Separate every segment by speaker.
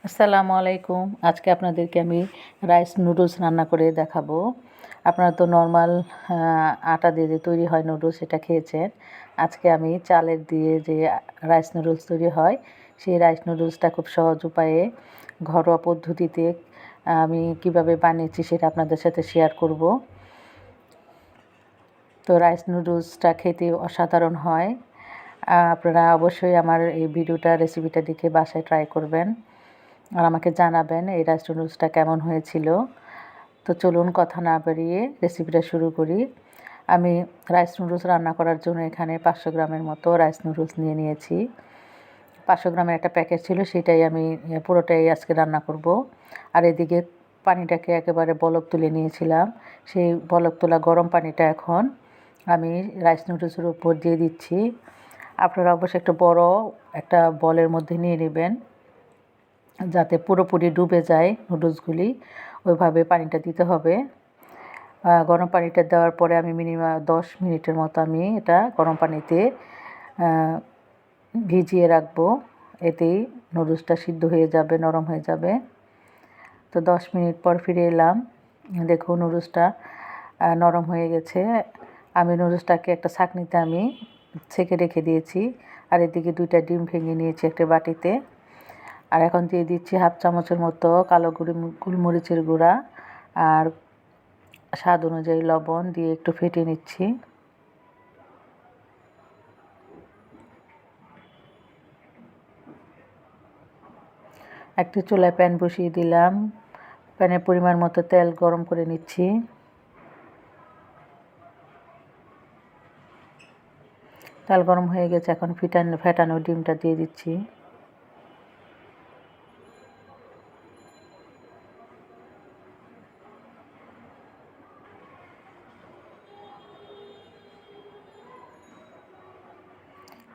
Speaker 1: আসসালামু আলাইকুম। আজকে আপনাদেরকে আমি রাইস নুডলস রান্না করে দেখাবো। আপনারা তো নরমাল আটা দিয়ে যে তৈরি হয় নুডলস সেটা খেয়েছেন। আজকে আমি চালের দিয়ে যে রাইস নুডলস তৈরি হয় সেই রাইস নুডলসটা খুব সহজ উপায়ে ঘরোয়া পদ্ধতিতে আমি কিভাবে বানিয়েছি সেটা আপনাদের সাথে শেয়ার করব। তো রাইস নুডলসটা খেতে অসাধারণ হয়। আপনারা অবশ্যই আমার এই রেসিপিটা দেখে বাসায় ট্রাই করবেন আর আমাকে জানাবেন এই রাইস নুডলসটা কেমন হয়েছিল। তো চলুন কথা না বাড়িয়ে রেসিপিটা শুরু করি। আমি রাইস নুডলস রান্না করার জন্য এখানে 500 গ্রামের মতো রাইস নুডলস নিয়েছি। 500 গ্রামের একটা প্যাকেট ছিল, সেটাই আমি পুরোটাই আজকে রান্না করব। আর এদিকে পানিটাকে একেবারে বলক তুলে নিয়েছিলাম। সেই বলক তোলা গরম পানিটা এখন আমি রাইস নুডলসের উপর দিয়ে দিচ্ছি। আপনারা অবশ্যই একটা বড় একটা বলের মধ্যে নিয়ে নেবেন যাতে পুরোপুরি ডুবে যায় নুডলসগুলি। ওইভাবে পানিটা দিতে হবে। গরম পানিটা দেওয়ার পরে আমি মিনিমাম 10 মিনিটের মতো আমি এটা গরম পানিতে ভিজিয়ে রাখবো। এতেই নুডলসটা সিদ্ধ হয়ে যাবে, নরম হয়ে যাবে। তো 10 মিনিট পর ফিরে এলাম। দেখুন নুডলসটা নরম হয়ে গেছে। আমি নুডলসটাকে একটা ছাঁকনিতে আমি ছেঁকে রেখে দিয়েছি। আর এদিকে 2টা ডিম ভেঙে নিয়েছি একটা বাটিতে। আর এখন দিয়ে দিচ্ছি হাফ চামচের মতো কালো গোলমরিচের গুঁড়া আর স্বাদ অনুযায়ী লবণ দিয়ে একটু ফেটিয়ে নিচ্ছি। একটি চুলায় প্যান বসিয়ে দিলাম। প্যানে পরিমাণ মতো তেল গরম করে নিচ্ছি। তেল গরম হয়ে গেছে, এখন ফেটানো ডিমটা দিয়ে দিচ্ছি।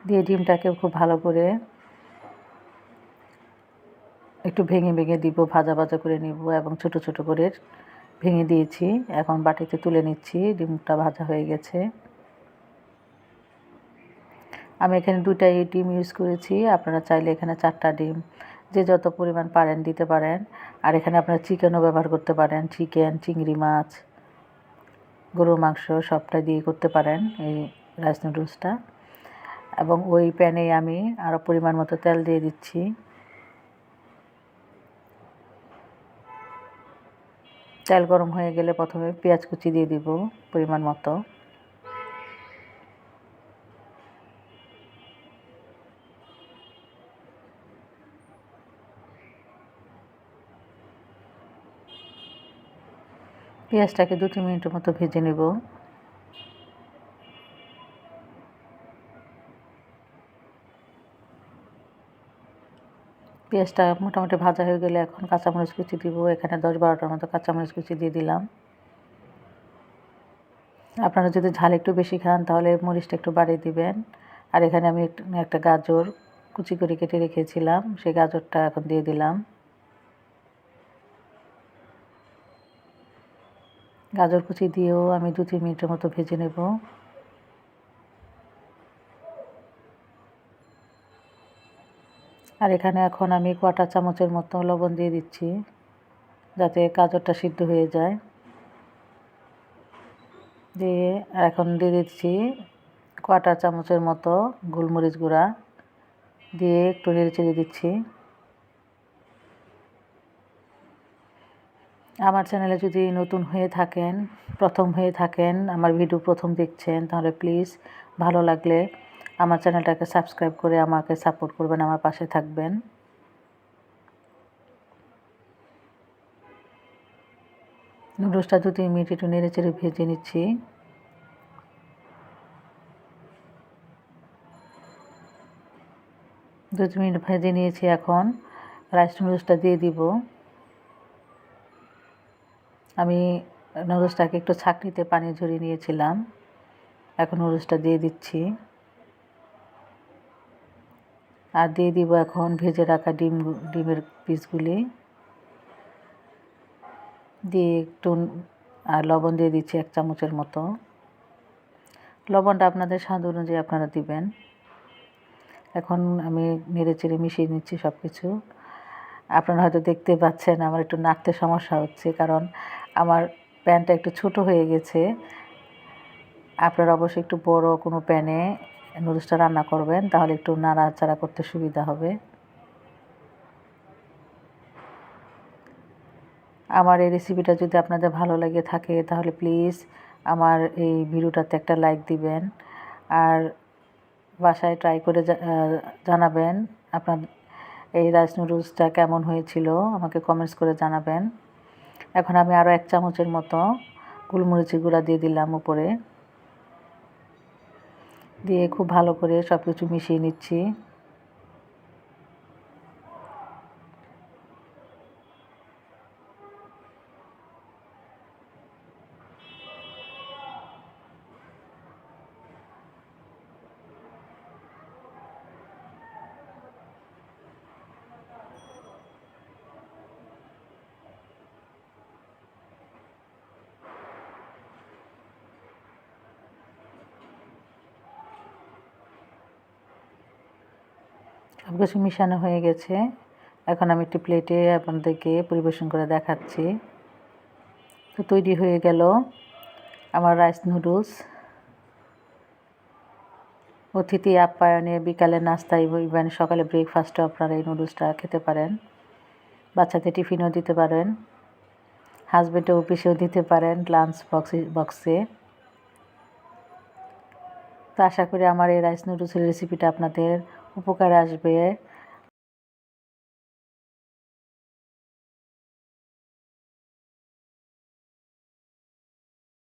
Speaker 1: দিয়ে ডিমটাকে খুব ভালো করে একটু ভেঙে ভেঙে দিব, ভাজা ভাজা করে নিব এবং ছোট ছোট করে ভেঙে দিয়েছি। এখন বাটিতে তুলে নিচ্ছি। ডিমটা ভাজা হয়ে গেছে। আমি এখানে 2টাই ডিম ইউজ করেছি। আপনারা চাইলে এখানে 4টা ডিম যে যত পরিমাণ পারেন দিতে পারেন। আর এখানে আপনারা চিকেনও ব্যবহার করতে পারেন। চিকেন, চিংড়ি মাছ, গরুর মাংস সবটা দিয়ে করতে পারেন এই রাইস নুডলসটা। এবং ওই প্যানে আমি আরও পরিমাণ মতো তেল দিয়ে দিচ্ছি। তেল গরম হয়ে গেলে প্রথমে পেঁয়াজ কুচি দিয়ে দিব পরিমাণ মতো। পেঁয়াজটাকে 2-3 মিনিটের মতো ভেজে নেব। পেঁয়াজটা মোটামুটি ভাজা হয়ে গেলে এখন কাঁচামরিচ কুচি দিব। এখানে 10-12টার মতো কাঁচামরিচ কুচি দিয়ে দিলাম। আপনারা যদি ঝাল একটু বেশি খান তাহলে মরিচটা একটু বাড়িয়ে দিবেন। আর এখানে আমি একটা গাজর কুচি করে কেটে রেখেছিলাম, সেই গাজরটা এখন দিয়ে দিলাম। গাজর কুচি দিয়েও আমি 2-3 মিনিটের মতো ভেজে নেব। আর এখানে এখন আমি 1/4 চামচের মতো লবণ দিয়ে দিচ্ছি যাতে গাজরটা সিদ্ধ হয়ে যায়। দিয়ে এখন দিয়ে দিচ্ছি 1/4 চামচের মতো গোলমরিচ গুঁড়া দিয়ে একটু নেড়েচেড়ে দিচ্ছি। আমার চ্যানেলে যদি নতুন হয়ে থাকেন, প্রথম হয়ে থাকেন, আমার ভিডিও প্রথম দেখছেন, তাহলে প্লিজ ভালো লাগলে আমার চ্যানেলটাকে সাবস্ক্রাইব করে আমাকে সাপোর্ট করবেন, আমার পাশে থাকবেন। নুডলসটা 2-3 মিনিট একটু নেড়েচেড়ে ভেজে নিচ্ছি। দু মিনিট ভেজে নিয়েছি। এখন রাইস নুডলসটা দিয়ে দিব। আমি নুডলসটাকে একটু ছাঁকনিতে পানি ঝরিয়ে নিয়েছিলাম। এখন নুডলসটা দিয়ে দিচ্ছি। আর দিয়ে দিব এখন ভেজে রাখা ডিমের পিসগুলি দিয়ে একটু আর লবণ দিয়ে দিচ্ছি 1 চামচের মতো। লবণটা আপনাদের স্বাদ অনুযায়ী আপনারা দিবেন। এখন আমি নেড়েচেড়ে মিশিয়ে নিচ্ছি সব কিছু। আপনারা হয়তো দেখতে পাচ্ছেন আমার একটু নাড়তে সমস্যা হচ্ছে, কারণ আমার প্যানটা একটু ছোট হয়ে গেছে। আপনারা অবশ্যই একটু বড় কোনো প্যানে নুডলসটা রান্না করবেন, তাহলে একটু নাড়াচাড়া করতে সুবিধা হবে। আমার এই রেসিপিটা যদি আপনাদের ভালো লেগে থাকে তাহলে প্লিজ আমার এই ভিডিওটাতে একটা লাইক দিবেন, আর বাসায় ট্রাই করে জানাবেন আপনার এই রাইস নুডলসটা কেমন হয়েছিল, আমাকে কমেন্টস করে জানাবেন। এখন আমি আরও 1 চামচের মতো গোলমরিচের গুঁড়া দিয়ে দিলাম উপরে, দিয়ে খুব ভালো করে সব কিছু মিশিয়ে নিচ্ছি। সব কিছু মিশানো হয়ে গেছে। এখন আমি একটি প্লেটে আপনাদেরকে পরিবেশন করে দেখাচ্ছি। তো তৈরি হয়ে গেল আমার রাইস নুডলস। অতিথি আপ্যায়নে, বিকালে নাস্তায়, ইভেন সকালে ব্রেকফাস্টে আপনারা এই নুডলসটা খেতে পারেন। বাচ্চাদের টিফিনও দিতে পারেন, হাজব্যান্ডের অফিসেও দিতে পারেন, লাঞ্চ বক্সে। তো আশা করি আমার এই রাইস নুডলসের রেসিপিটা আপনাদের উপকারে আসবে।